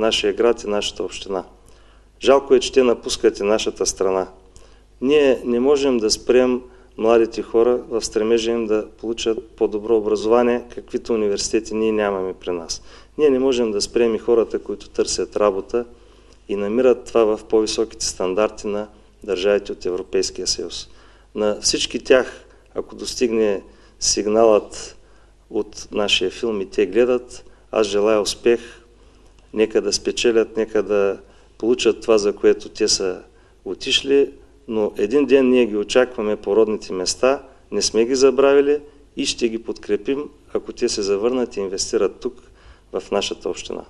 нашия град и нашата община. Жалко е, че те напускат и нашата страна. Ние не можем да спрем младите хора в стремежа им да получат по-добро образование, каквито университети ние нямаме при нас. Ние не можем да спрем и хората, които търсят работа и намират това в по-високите стандарти на държавите от Европейския съюз. На всички тях, ако достигне сигналът от нашия филм и те гледат, аз желая успех, нека да спечелят, нека да получат това, за което те са отишли, но един ден ние ги очакваме по родните места, не сме ги забравили и ще ги подкрепим, ако те се завърнат и инвестират тук, в нашата община.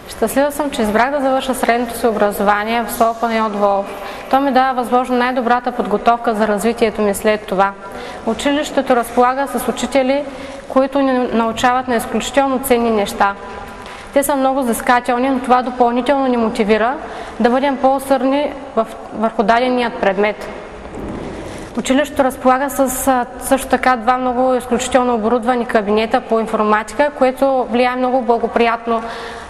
Щастлива съм, че избрах да завърша средното си образование в СОУ Панайот Волов. То ми дава възможно най-добрата подготовка за развитието ми след това. Училището разполага с учители, които ни научават на изключително ценни неща. Те са много взискателни, но това допълнително ни мотивира да бъдем по-усърдни върху даденият предмет. Училището разполага с също така два много изключително оборудвани кабинета по информатика, което влияе много благоприятно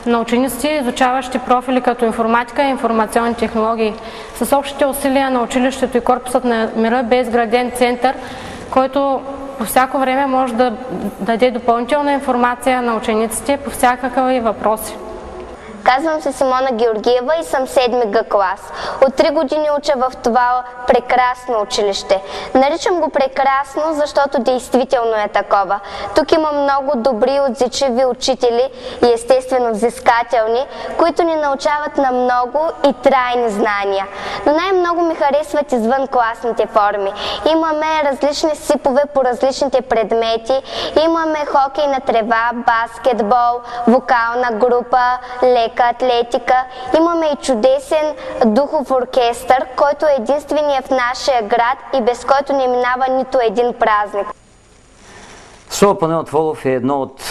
на учениците, изучаващи профили като информатика и информационни технологии. С общите усилия на училището и Корпусът на мира бе изграден център, който по всяко време може да даде допълнителна информация на учениците по всякакви въпроси. Казвам се Симона Георгиева и съм 7 Г клас. От 3 години уча в това прекрасно училище. Наричам го прекрасно, защото действително е такова. Тук има много добри, отзичливи учители и естествено взискателни, които ни научават на много и трайни знания. Но най-много ми харесват извън класните форми. Имаме различни сипове по различните предмети. Имаме хокей на трева, баскетбол, вокална група, лека атлетика. Имаме и чудесен духов оркестър, който е единственият в нашия град и без който не минава нито един празник. СОУ Панайот Волов е едно от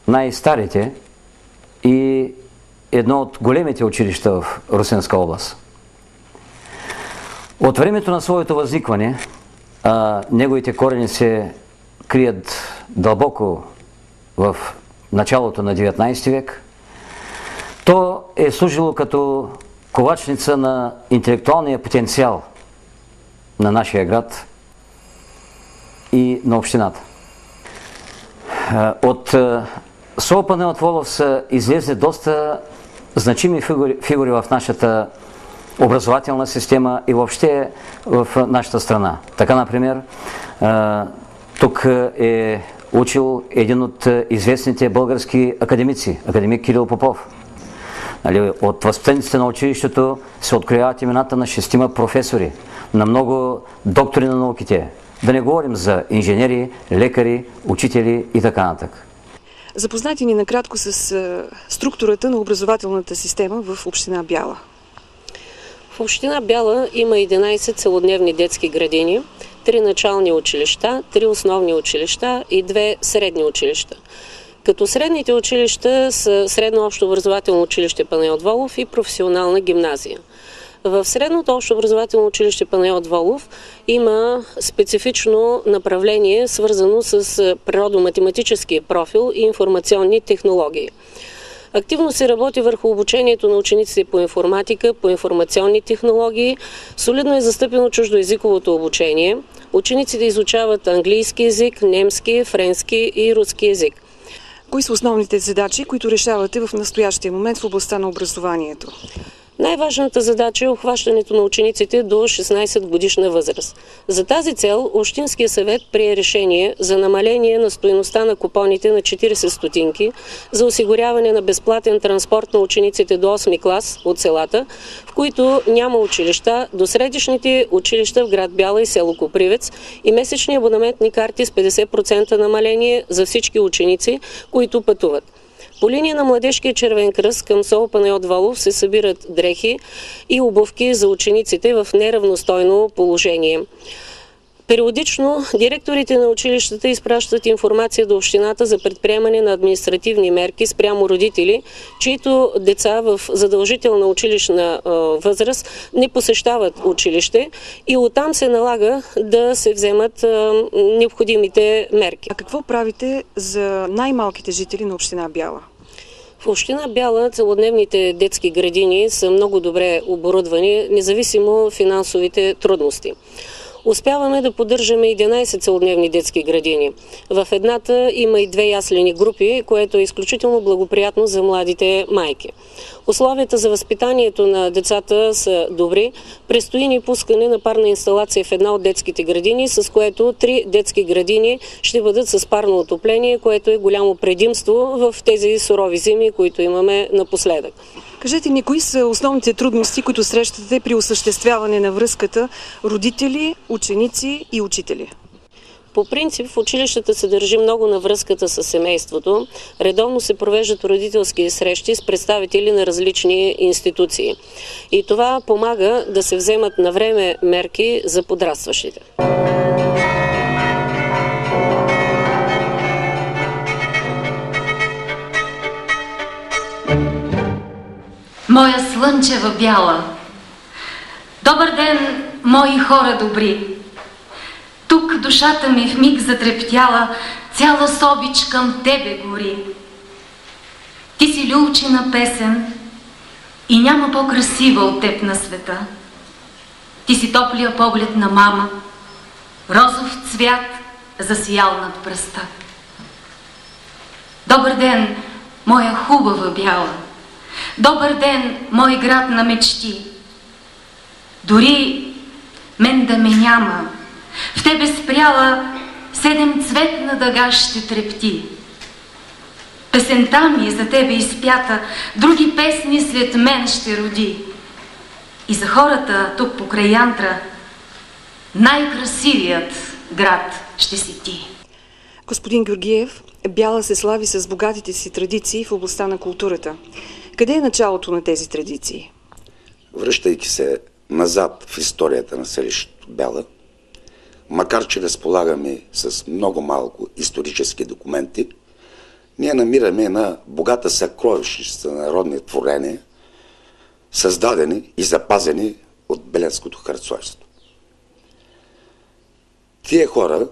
най-старите и едно от големите училища в Русенска област. От времето на своето възникване, неговите корени се крият дълбоко в началото на 19 век, то е служило като ковачница на интелектуалния потенциал на нашия град и на общината. От СОУ Панайот Волов са излезли доста значими фигури в нашата образователна система и въобще в нашата страна. Така, например, тук е учил един от известните български академици, академик Кирил Попов. От възпитаниците на училището се открояват имената на 6 професори, на много доктори на науките. Да не говорим за инженери, лекари, учители и така нататък. Запознайте ни накратко с структурата на образователната система в община Бяла. В община Бяла има 11 целодневни детски градини, 3 начални училища, 3 основни училища и 2 средни училища. Като средните училища са Средно общо образователно училище Панайот Волов и професионална гимназия. В Средното общо образователно училище Панайот Волов има специфично направление, свързано с природо-математическия профил и информационни технологии. Активно се работи върху обучението на учениците по информатика, по информационни технологии. Солидно е застъпено чуждоезиковото обучение. Учениците изучават английски език, немски, френски и руски език. Кои са основните задачи, които решавате в настоящия момент в областта на образованието? Най-важната задача е обхващането на учениците до 16 годишна възраст. За тази цел Общинския съвет прие решение за намаление на стойността на купоните на 40 стотинки за осигуряване на безплатен транспорт на учениците до 8 клас от селата, в които няма училища, до средишните училища в град Бяла и село Копривец и месечни абонаментни карти с 50% намаление за всички ученици, които пътуват. По линия на Младежкия червен кръст към СОУ Панайот Волов се събират дрехи и обувки за учениците в неравностойно положение. Периодично директорите на училищата изпращат информация до общината за предприемане на административни мерки спрямо родители, чието деца в задължителна училищна възраст не посещават училище и оттам се налага да се вземат необходимите мерки. А какво правите за най-малките жители на община Бяла? В община Бяла целодневните детски градини са много добре оборудвани, независимо финансовите трудности. Успяваме да поддържаме 11 целодневни детски градини. В едната има и 2 яслени групи, което е изключително благоприятно за младите майки. Условията за възпитанието на децата са добри. Предстои ни пускане на парна инсталация в една от детските градини, с което 3 детски градини ще бъдат с парно отопление, което е голямо предимство в тези сурови зими, които имаме напоследък. Кажете ни, кои са основните трудности, които срещате при осъществяване на връзката родители, ученици и учители? По принцип в училищата се държи много на връзката с семейството. Редовно се провеждат родителски срещи с представители на различни институции. И това помага да се вземат на време мерки за подрастващите. Моя слънчева Бяла, добър ден, мои хора добри. Тук душата ми в миг затрептяла, цяла с обич към тебе гори. Ти си люлчина песен и няма по-красива от теб на света. Ти си топлия поглед на мама, розов цвят засиял над пръста. Добър ден, моя хубава Бяла. Добър ден, мой град на мечти. Дори мен да ме няма, в тебе спряла 7-цветна дъга ще трепти. Песента ми за тебе изпята, други песни след мен ще роди. И за хората тук покрай Янтра най-красивият град ще си ти. Господин Георгиев, Бяла се слави с богатите си традиции в областта на културата. Къде е началото на тези традиции? Връщайки се назад в историята на селището Бяла, макар че разполагаме с много малко исторически документи, ние намираме една богата съкровищница на народни творения, създадени и запазени от Беленското хартсойство. Тия хора,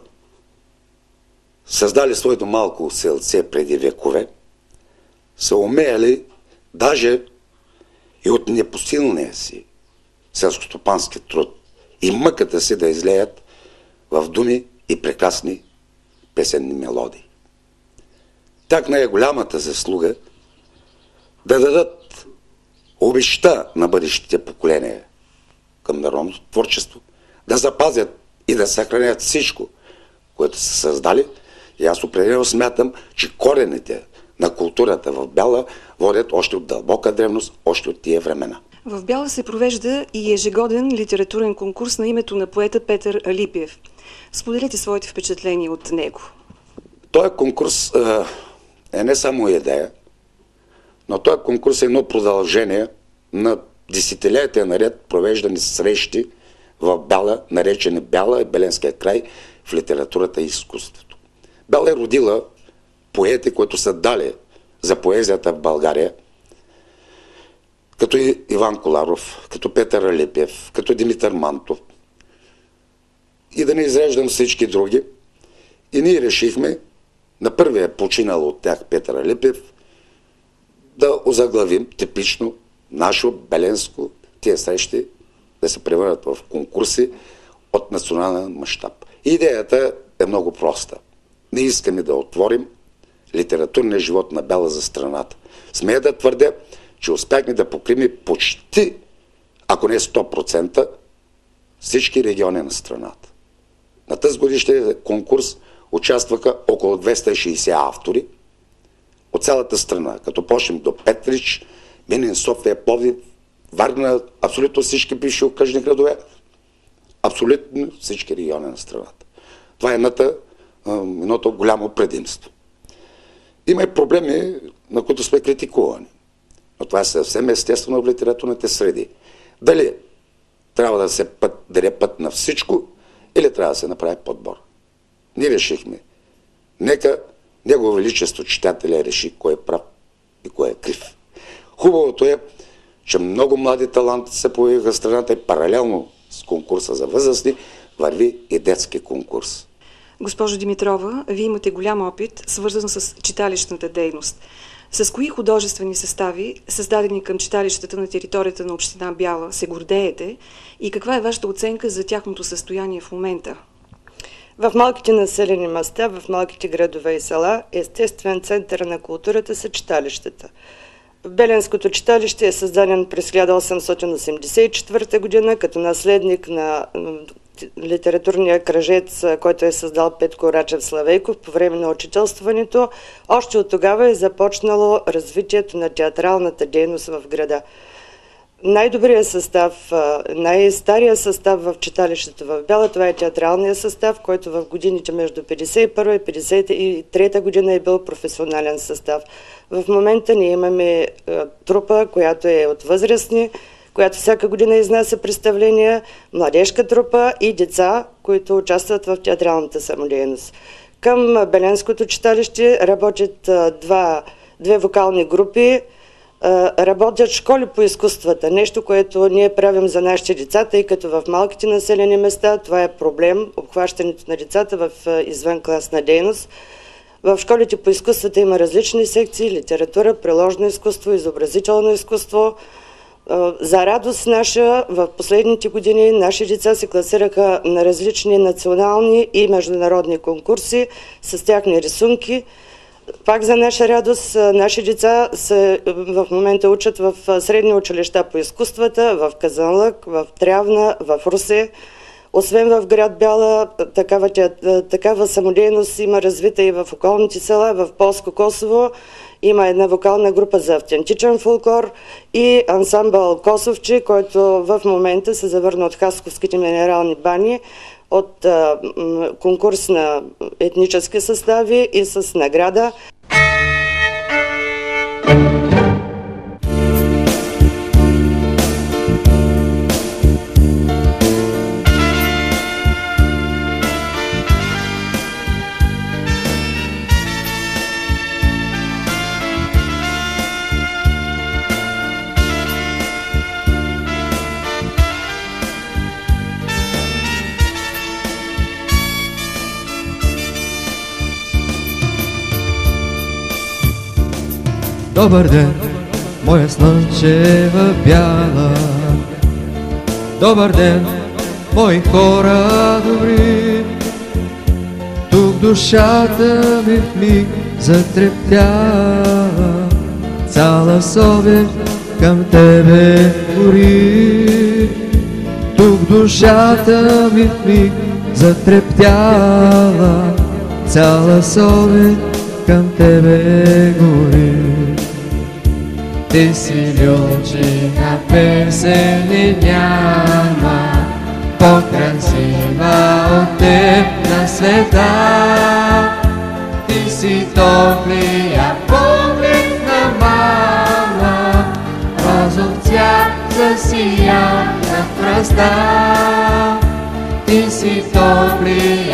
създали своето малко селце преди векове, са умеяли даже и от непосилния си селскостопански труд и мъката си да излеят в думи и прекрасни песенни мелодии. Так най-голямата заслуга да дадат обеща на бъдещите поколения към народното творчество, да запазят и да съхранят всичко, което са създали. И аз определено смятам, че корените на културата в Бяла водят още от дълбока древност, още от тия времена. В Бяла се провежда и ежегоден литературен конкурс на името на поета Петър Алипиев. Споделете своите впечатления от него. Този конкурс е не само идея, но този конкурс е едно продължение на десетилетия наред провеждани срещи в Бяла, наречени Бяла и Беленския край в литературата и изкуството. Бяла е родила поети, които са дали за поезията в България, като Иван Коларов, като Петър Алипиев, като Димитър Мантов и да не изреждам всички други. И ние решихме на първия починал от тях Петър Алипиев да озаглавим типично нашо беленско тия срещи да се превърнат в конкурси от национален мащаб. Идеята е много проста. Не искаме да отворим литературния живот на Бяла за страната. Смея да твърдя, че успяхме да покрием почти, ако не 100%, всички региони на страната. На тази годишния конкурс участваха около 260 автори от цялата страна, като почнем до Петрич, Минин, София, Пловдив, Варна, абсолютно всички бивши окръжни градове, абсолютно всички региони на страната. Това е едното голямо предимство. Има и проблеми, на които сме критикувани. Но това е съвсем естествено в литературните среди. Дали трябва да се даде път на всичко или трябва да се направи подбор. Ние решихме. Нека Негово Величество читателя реши кой е прав и кой е крив. Хубавото е, че много млади таланти се появиха в страната и паралелно с конкурса за възрастни върви и детски конкурс. Госпожо Димитрова, Вие имате голям опит, свързан с читалищната дейност. С кои художествени състави, създадени към читалищата на територията на община Бяла, се гордеете и каква е вашата оценка за тяхното състояние в момента? В малките населени места, в малките градове и села, естествен център на културата са читалищата. Беленското читалище е създаден през 1884 година като наследник на литературния кръжец, който е създал Петко Рачев Славейков по време на учителстването. Още от тогава е започнало развитието на театралната дейност в града. Най-добрият състав, най-старият състав в читалището в Бяла, това е театралният състав, който в годините между 1951 и 1953 година е бил професионален състав. В момента ние имаме трупа, която е от възрастни, която всяка година изнася представления, младежка трупа и деца, които участват в театралната самодейност. Към Беленското читалище работят две вокални групи, работят школи по изкуствата, нещо, което ние правим за нашите деца, тъй като в малките населени места това е проблем, обхващането на децата в извънкласна дейност. В школите по изкуствата има различни секции, литература, приложно изкуство, изобразително изкуство. За радост наша, в последните години наши деца се класираха на различни национални и международни конкурси с тяхни рисунки. Пак за наша радост, наши деца в момента учат в средни училища по изкуствата, в Казанлък, в Трявна, в Русе. Освен в град Бяла, такава самодейност има развита и в околните села, в Полско Косово. Има една вокална група за автентичен фолклор и ансамбъл Косовчи, който в момента се завърна от Хасковските минерални бани от конкурс на етнически състави и с награда. Добър ден, моя слънчева Бяла. Добър ден, мои хора добри. Тук душата ми в миг затрептява, цяла совест към тебе гори. Тук душата ми в миг затрептява, цяла совест към тебе гори. Ти си лючина, песен и няма по-красива от теб на света. Ти си топлия поглед на мама, розов цвят засия на пръста. Ти си топлия